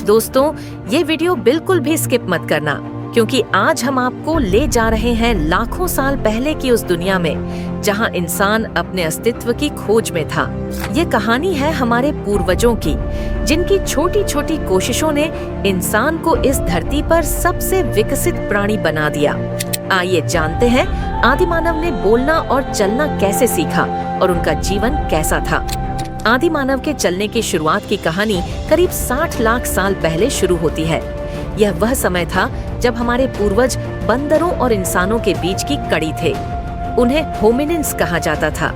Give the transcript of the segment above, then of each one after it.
दोस्तों, ये वीडियो बिल्कुल भी स्किप मत करना, क्योंकि आज हम आपको ले जा रहे हैं लाखों साल पहले की उस दुनिया में जहां इंसान अपने अस्तित्व की खोज में था। ये कहानी है हमारे पूर्वजों की, जिनकी छोटी छोटी कोशिशों ने इंसान को इस धरती पर सबसे विकसित प्राणी बना दिया। आइए जानते हैं आदिमानव ने बोलना और चलना कैसे सीखा और उनका जीवन कैसा था। आदिमानव के चलने की शुरुआत की कहानी करीब 60 लाख साल पहले शुरू होती है। यह वह समय था जब हमारे पूर्वज बंदरों और इंसानों के बीच की कड़ी थे। उन्हें होमिनिन्स कहा जाता था।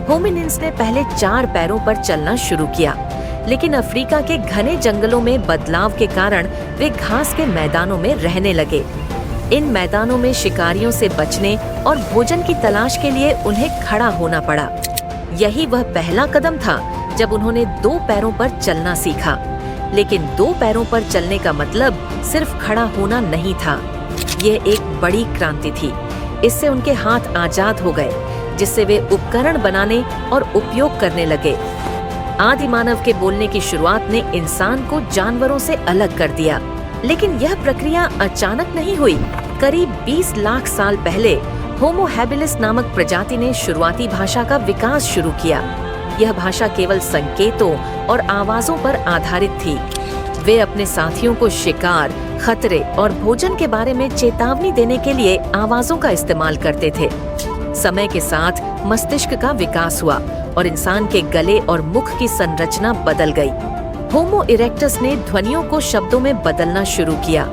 होमिनिन्स ने पहले 4 पैरों पर चलना शुरू किया, लेकिन अफ्रीका के घने जंगलों में बदलाव के कारण वे घास के मैदानों में रहने लगे। इन मैदानों में शिकारियों से बचने और भोजन की तलाश के लिए उन्हें खड़ा होना पड़ा। यही वह पहला कदम था जब उन्होंने 2 पैरों पर चलना सीखा। लेकिन 2 पैरों पर चलने का मतलब सिर्फ खड़ा होना नहीं था। यह एक बड़ी क्रांति थी। इससे उनके हाथ आजाद हो गए, जिससे वे उपकरण बनाने और उपयोग करने लगे। आदिमानव के बोलने की शुरुआत ने इंसान को जानवरों से अलग कर दिया। लेकिन यह प्रक्रिया अचानक नहीं हुई। करीब 20 लाख साल पहले होमो हैबिलिस नामक प्रजाति ने शुरुआती भाषा का विकास शुरू किया। यह भाषा केवल संकेतों और आवाजों पर आधारित थी। वे अपने साथियों को शिकार, खतरे और भोजन के बारे में चेतावनी देने के लिए आवाजों का इस्तेमाल करते थे। समय के साथ मस्तिष्क का विकास हुआ और इंसान के गले और मुख की संरचना बदल गई। होमो इरेक्टस ने ध्वनियों को शब्दों में बदलना शुरू किया।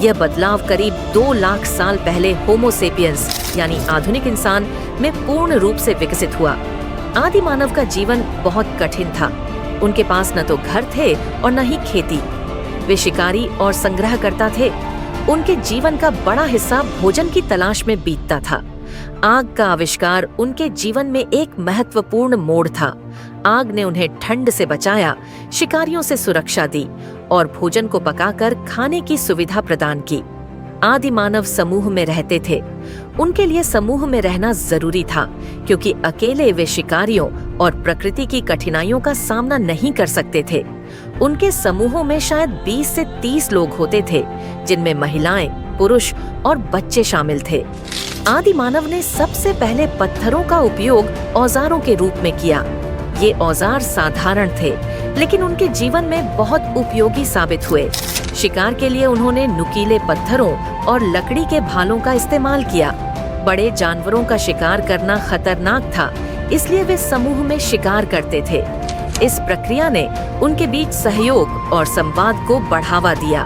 यह बदलाव करीब 2 लाख साल पहले होमो सेपियंस यानी आधुनिक इंसान में पूर्ण रूप से विकसित हुआ। आदिमानव का जीवन बहुत कठिन था। उनके पास न तो घर थे और न ही खेती। वे शिकारी और संग्रह करता थे। उनके जीवन का बड़ा हिस्सा भोजन की तलाश में बीतता था। आग का आविष्कार उनके जीवन में एक महत्वपूर्ण मोड़ था। आग ने उन्हें ठंड से बचाया, शिकारियों से सुरक्षा दी और भोजन को पकाकर खाने की सुविधा प्रदान की। आदिमानव समूह में रहते थे। उनके लिए समूह में रहना जरूरी था, क्योंकि अकेले वे शिकारियों और प्रकृति की कठिनाइयों का सामना नहीं कर सकते थे। उनके समूहों में शायद 20 से 30 लोग होते थे, जिनमें महिलाएं, पुरुष और बच्चे शामिल थे। आदिमानव ने सबसे पहले पत्थरों का उपयोग औजारों के रूप में किया। ये औजार साधारण थे, लेकिन उनके जीवन में बहुत उपयोगी साबित हुए। शिकार के लिए उन्होंने नुकीले पत्थरों और लकड़ी के भालों का इस्तेमाल किया। बड़े जानवरों का शिकार करना खतरनाक था, इसलिए वे समूह में शिकार करते थे। इस प्रक्रिया ने उनके बीच सहयोग और संवाद को बढ़ावा दिया।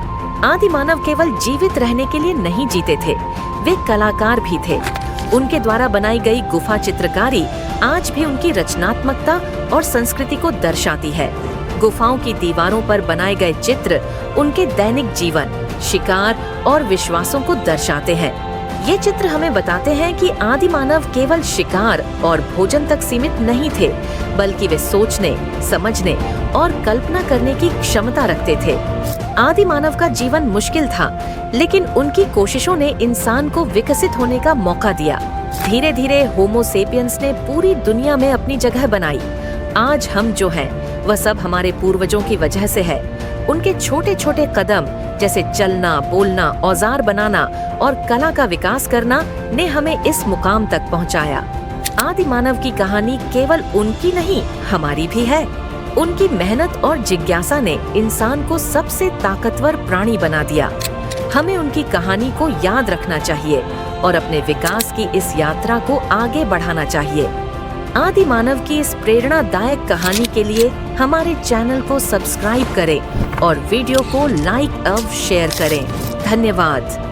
आदिमानव केवल जीवित रहने के लिए नहीं जीते थे, वे कलाकार भी थे। उनके द्वारा बनाई गई गुफा चित्रकारी आज भी उनकी रचनात्मकता और संस्कृति को दर्शाती है। गुफाओं की दीवारों पर बनाए गए चित्र उनके दैनिक जीवन, शिकार और विश्वासों को दर्शाते हैं। ये चित्र हमें बताते हैं कि आदिमानव केवल शिकार और भोजन तक सीमित नहीं थे, बल्कि वे सोचने, समझने और कल्पना करने की क्षमता रखते थे। आदिमानव का जीवन मुश्किल था, लेकिन उनकी कोशिशों ने इंसान को विकसित होने का मौका दिया। धीरे धीरे होमो सेपियंस ने पूरी दुनिया में अपनी जगह बनाई। आज हम जो हैं, वह सब हमारे पूर्वजों की वजह से है। उनके छोटे छोटे कदम, जैसे चलना, बोलना, औजार बनाना और कला का विकास करना, ने हमें इस मुकाम तक पहुंचाया। आदिमानव की कहानी केवल उनकी नहीं, हमारी भी है। उनकी मेहनत और जिज्ञासा ने इंसान को सबसे ताकतवर प्राणी बना दिया। हमें उनकी कहानी को याद रखना चाहिए और अपने विकास की इस यात्रा को आगे बढ़ाना चाहिए। आदिमानव की इस प्रेरणादायक कहानी के लिए हमारे चैनल को सब्सक्राइब करें और वीडियो को लाइक और शेयर करें। धन्यवाद।